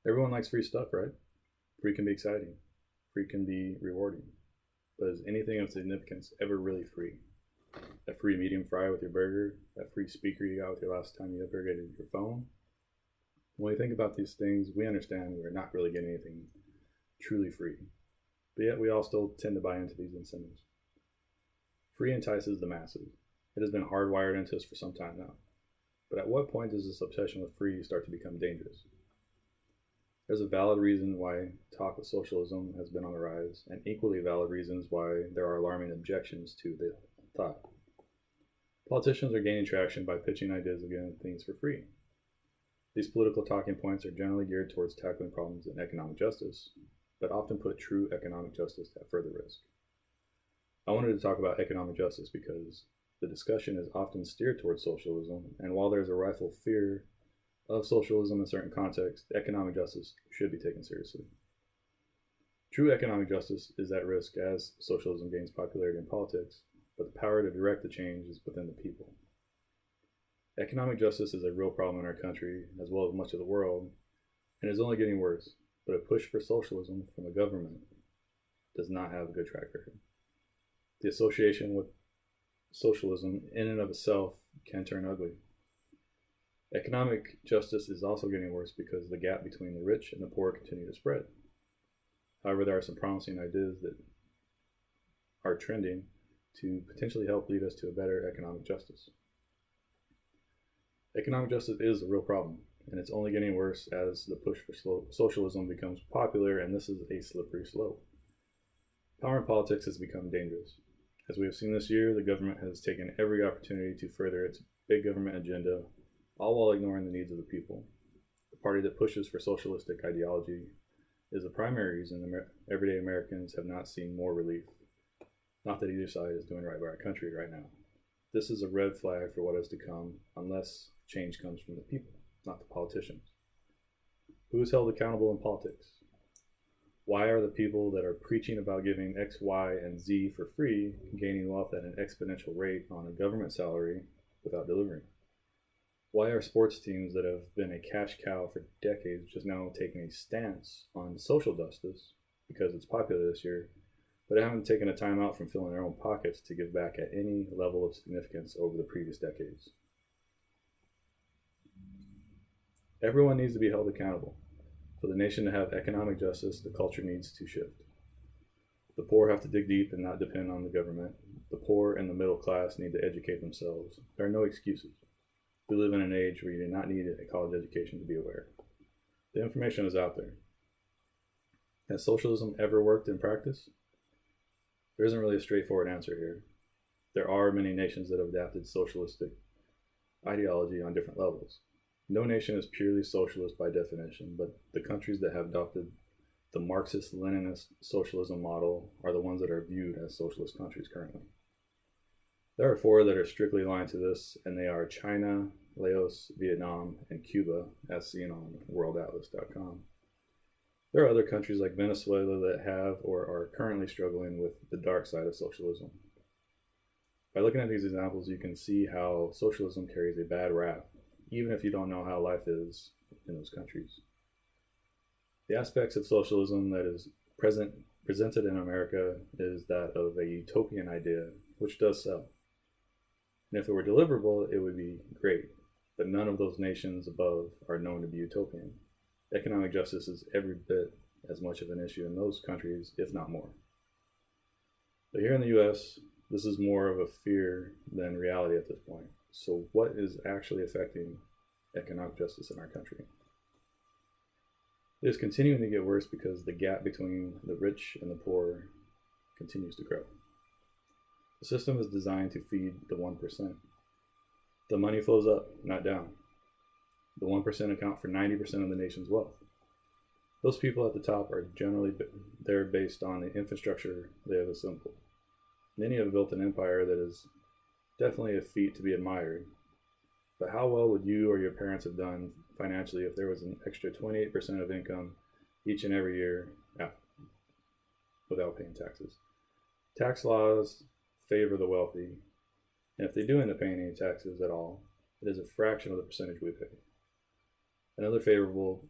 Everyone likes free stuff, right? Free can be exciting. Free can be rewarding. But is anything of significance ever really free? That free medium fry with your burger? That free speaker you got with your last time you upgraded your phone? When we think about these things, we understand we're not really getting anything truly free. But yet we all still tend to buy into these incentives. Free entices the masses. It has been hardwired into us for some time now. But at what point does this obsession with free start to become dangerous? There's a valid reason why talk of socialism has been on the rise, and equally valid reasons why there are alarming objections to the thought. Politicians are gaining traction by pitching ideas of getting things for free. These political talking points are generally geared towards tackling problems in economic justice, but often put true economic justice at further risk. I wanted to talk about economic justice because the discussion is often steered towards socialism, and while there's a rightful fear of socialism in certain contexts, economic justice should be taken seriously. True economic justice is at risk as socialism gains popularity in politics, but the power to direct the change is within the people. Economic justice is a real problem in our country, as well as much of the world, and is only getting worse, but a push for socialism from the government does not have a good track record. The association with socialism in and of itself can turn ugly. Economic justice is also getting worse because the gap between the rich and the poor continue to spread. However, there are some promising ideas that are trending to potentially help lead us to a better economic justice. Economic justice is a real problem, and it's only getting worse as the push for socialism becomes popular, and this is a slippery slope. Power in politics has become dangerous. As we have seen this year, the government has taken every opportunity to further its big government agenda, all while ignoring the needs of the people. The party that pushes for socialistic ideology is the primary reason everyday Americans have not seen more relief. Not that either side is doing right by our country right now. This is a red flag for what is to come unless change comes from the people, not the politicians. Who is held accountable in politics? Why are the people that are preaching about giving X, Y, and Z for free gaining wealth at an exponential rate on a government salary without delivering? Why are sports teams that have been a cash cow for decades just now taking a stance on social justice because it's popular this year, but haven't taken a time out from filling their own pockets to give back at any level of significance over the previous decades? Everyone needs to be held accountable. For the nation to have economic justice, the culture needs to shift. The poor have to dig deep and not depend on the government. The poor and the middle class need to educate themselves. There are no excuses. We live in an age where you do not need a college education to be aware. The information is out there. Has socialism ever worked in practice? There isn't really a straightforward answer here. There are many nations that have adapted socialistic ideology on different levels. No nation is purely socialist by definition, but the countries that have adopted the Marxist-Leninist socialism model are the ones that are viewed as socialist countries currently. There are 4 that are strictly aligned to this, and they are China, Laos, Vietnam, and Cuba, as seen on worldatlas.com. There are other countries like Venezuela that have or are currently struggling with the dark side of socialism. By looking at these examples, you can see how socialism carries a bad rap, even if you don't know how life is in those countries. The aspects of socialism that is presented in America is that of a utopian idea, which does sell. And if it were deliverable, it would be great, but none of those nations above are known to be utopian. Economic justice is every bit as much of an issue in those countries, if not more. But here in the US, this is more of a fear than reality at this point. So what is actually affecting economic justice in our country? It is continuing to get worse because the gap between the rich and the poor continues to grow. The system is designed to feed the 1%. The money flows up, not down. The 1% account for 90% of the nation's wealth. Those people at the top are generally there based on the infrastructure they have assembled. Many have built an empire that is definitely a feat to be admired. But how well would you or your parents have done financially if there was an extra 28% of income each and every year without paying taxes? Tax laws favor the wealthy, and if they do end up paying any taxes at all, it is a fraction of the percentage we pay. Another favorable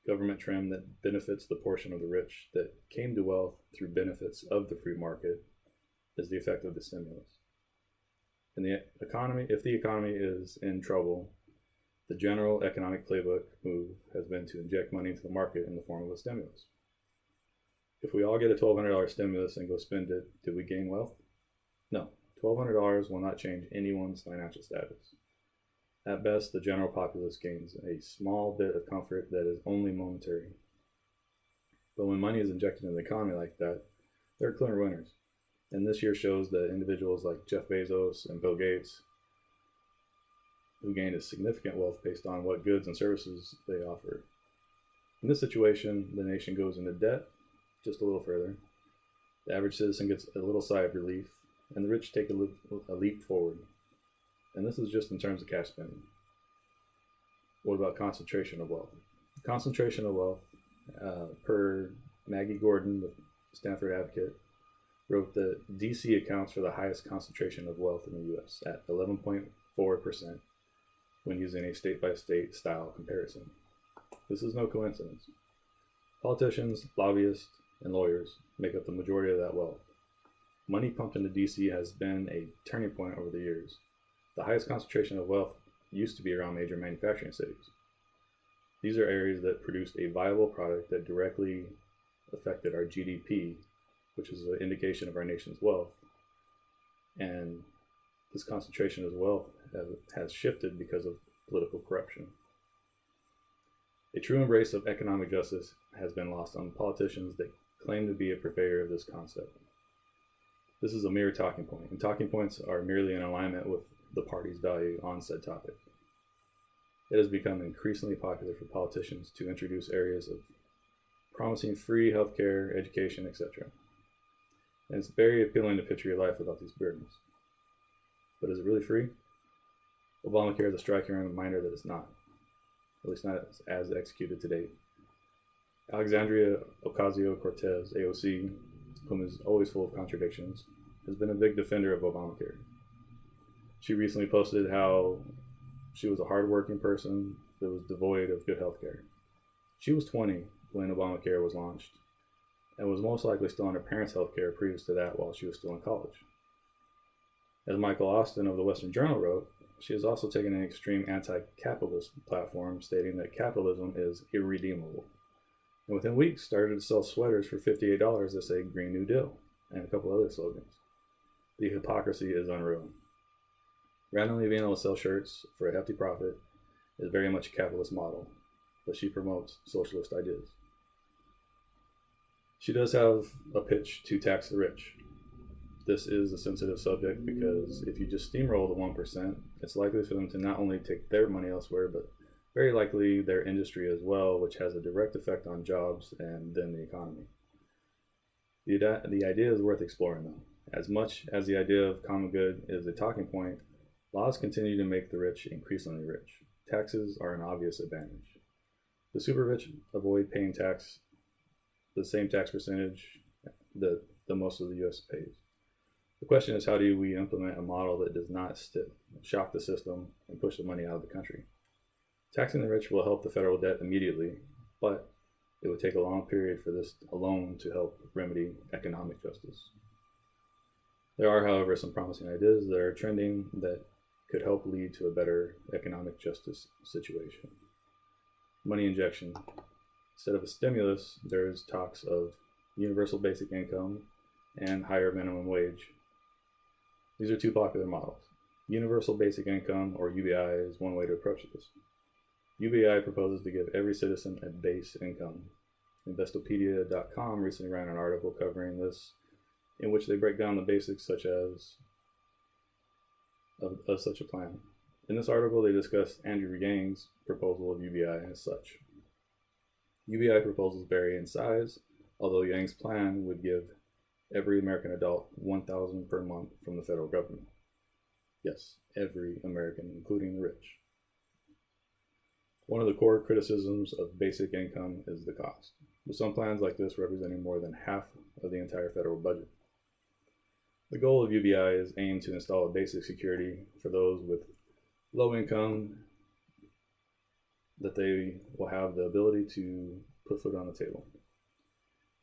government trim that benefits the portion of the rich that came to wealth through benefits of the free market is the effect of the stimulus. In the economy, if the economy is in trouble, the general economic playbook move has been to inject money into the market in the form of a stimulus. If we all get a $1,200 stimulus and go spend it, do we gain wealth? No. $1,200 will not change anyone's financial status. At best, the general populace gains a small bit of comfort that is only momentary. But when money is injected into the economy like that, there are clear winners. And this year shows that individuals like Jeff Bezos and Bill Gates, who gained a significant wealth based on what goods and services they offered. In this situation, the nation goes into debt just a little further. The average citizen gets a little sigh of relief, and the rich take a leap forward. And this is just in terms of cash spending. What about concentration of wealth? Concentration of wealth, per Maggie Gordon, the Stanford Advocate, wrote that DC accounts for the highest concentration of wealth in the US at 11.4% when using a state-by-state style comparison. This is no coincidence. Politicians, lobbyists, and lawyers make up the majority of that wealth. Money pumped into DC has been a turning point over the years. The highest concentration of wealth used to be around major manufacturing cities. These are areas that produced a viable product that directly affected our GDP, which is an indication of our nation's wealth. And this concentration of wealth has shifted because of political corruption. A true embrace of economic justice has been lost on politicians that claim to be a purveyor of this concept. This is a mere talking point, and talking points are merely in alignment with the party's value on said topic. It has become increasingly popular for politicians to introduce areas of promising free healthcare, education, etc. And it's very appealing to picture your life without these burdens. But is it really free? Obamacare is a striking reminder that it's not, at least not as executed to date. Alexandria Ocasio-Cortez, AOC, whom is always full of contradictions, has been a big defender of Obamacare. She recently posted how she was a hardworking person that was devoid of good health care. She was 20 when Obamacare was launched and was most likely still on her parents' health care previous to that while she was still in college. As Michael Austin of the Western Journal wrote, she has also taken an extreme anti-capitalist platform stating that capitalism is irredeemable. And within weeks started to sell sweaters for $58 that say Green New Deal and a couple other slogans. The hypocrisy is unreal. Randomly being able to sell shirts for a hefty profit is very much a capitalist model, but she promotes socialist ideas. She does have a pitch to tax the rich. This is a sensitive subject because if you just steamroll the 1%, it's likely for them to not only take their money elsewhere, but very likely their industry as well, which has a direct effect on jobs and then the economy. The idea is worth exploring though. As much as the idea of common good is a talking point, laws continue to make the rich increasingly rich. Taxes are an obvious advantage. The super rich avoid paying tax, the same tax percentage that the most of the US pays. The question is, how do we implement a model that does not shock the system and push the money out of the country? Taxing the rich will help the federal debt immediately, but it would take a long period for this alone to help remedy economic justice. There are, however, some promising ideas that are trending that could help lead to a better economic justice situation. Money injection. Instead of a stimulus, there is talks of universal basic income and higher minimum wage. These are two popular models. Universal basic income, or UBI, is one way to approach this. UBI proposes to give every citizen a base income. Investopedia.com recently ran an article covering this, in which they break down the basics such as of such a plan. In this article, they discuss Andrew Yang's proposal of UBI as such. UBI proposals vary in size, although Yang's plan would give every American adult $1,000 per month from the federal government. Yes, every American, including the rich. One of the core criticisms of basic income is the cost, with some plans like this representing more than half of the entire federal budget. The goal of UBI is aimed to install a basic security for those with low income that they will have the ability to put food on the table.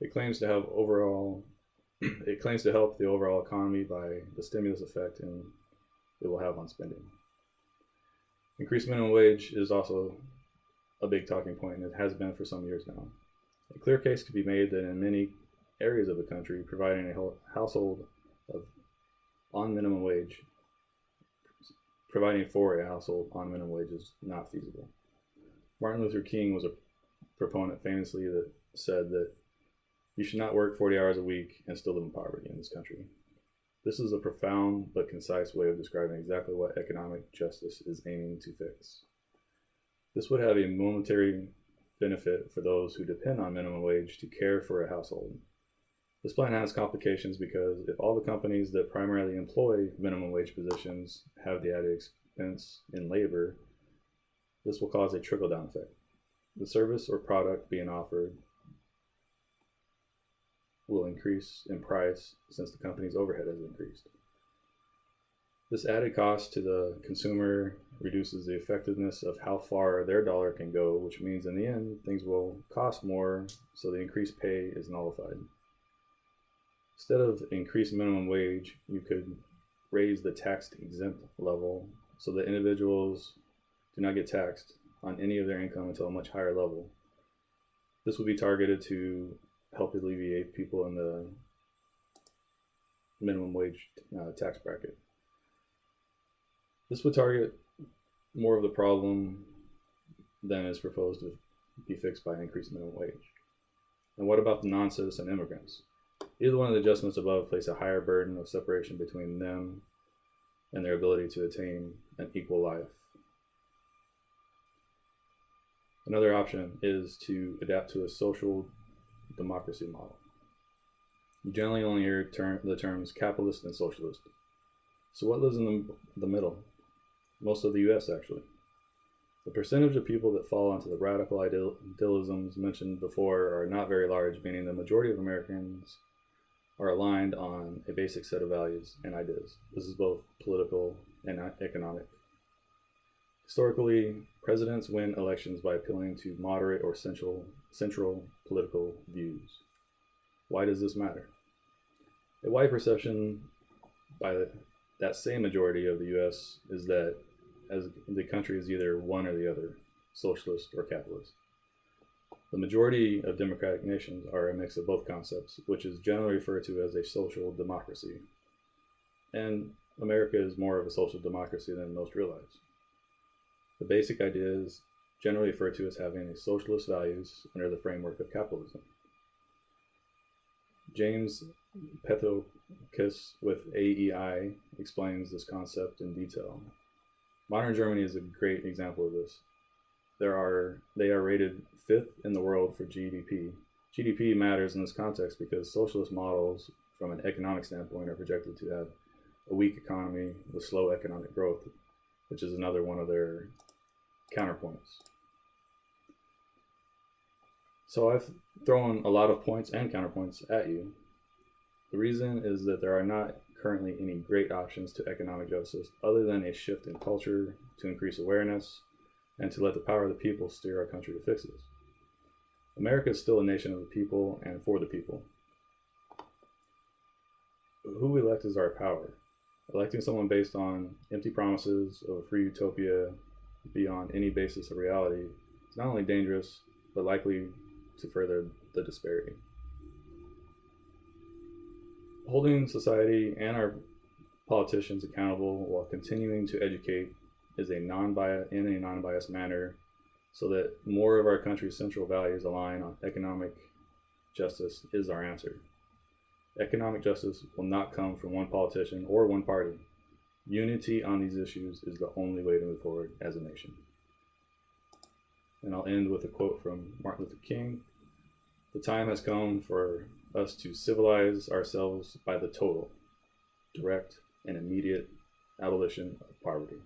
It claims to help the overall economy by the stimulus effect and it will have on spending. Increased minimum wage is also a big talking point, and it has been for some years now. A clear case could be made that in many areas of the country, providing a household on minimum wage, providing for a household on minimum wage is not feasible. Martin Luther King was a proponent famously that said that you should not work 40 hours a week and still live in poverty in this country. This is a profound but concise way of describing exactly what economic justice is aiming to fix. This would have a momentary benefit for those who depend on minimum wage to care for a household. This plan has complications because if all the companies that primarily employ minimum wage positions have the added expense in labor, this will cause a trickle-down effect. The service or product being offered will increase in price since the company's overhead has increased. This added cost to the consumer reduces the effectiveness of how far their dollar can go, which means in the end, things will cost more, so the increased pay is nullified. Instead of increased minimum wage, you could raise the tax exempt level so that individuals do not get taxed on any of their income until a much higher level. This would be targeted to help alleviate people in the minimum wage tax bracket. This would target more of the problem than is proposed to be fixed by increased minimum wage. And what about the non-citizen immigrants? Either one of the adjustments above place a higher burden of separation between them and their ability to attain an equal life. Another option is to adapt to a social democracy model. You generally only hear the terms capitalist and socialist. So what lives in the middle? Most of the US actually. The percentage of people that fall onto the radical idealisms mentioned before are not very large, meaning the majority of Americans are aligned on a basic set of values and ideas. This is both political and economic. Historically, presidents win elections by appealing to moderate or central political views. Why does this matter? A wide perception by that same majority of the US is that as the country is either one or the other, socialist or capitalist. The majority of democratic nations are a mix of both concepts, which is generally referred to as a social democracy. And America is more of a social democracy than most realize. The basic idea is generally referred to as having socialist values under the framework of capitalism. James Pethokas with AEI explains this concept in detail. Modern Germany is a great example of this. They are rated 5th in the world for GDP. GDP matters in this context because socialist models, from an economic standpoint, are projected to have a weak economy with slow economic growth, which is another one of their counterpoints. So I've thrown a lot of points and counterpoints at you. The reason is that there are not currently any great options to economic justice other than a shift in culture to increase awareness and to let the power of the people steer our country to fix this. America is still a nation of the people and for the people. Who we elect is our power. Electing someone based on empty promises of a free utopia beyond any basis of reality is not only dangerous, but likely to further the disparity. Holding society and our politicians accountable while continuing to educate is in a non-biased manner so that more of our country's central values align on economic justice is our answer. Economic justice will not come from one politician or one party. Unity on these issues is the only way to move forward as a nation. And I'll end with a quote from Martin Luther King. The time has come for us to civilize ourselves by the total, direct, and immediate abolition of poverty.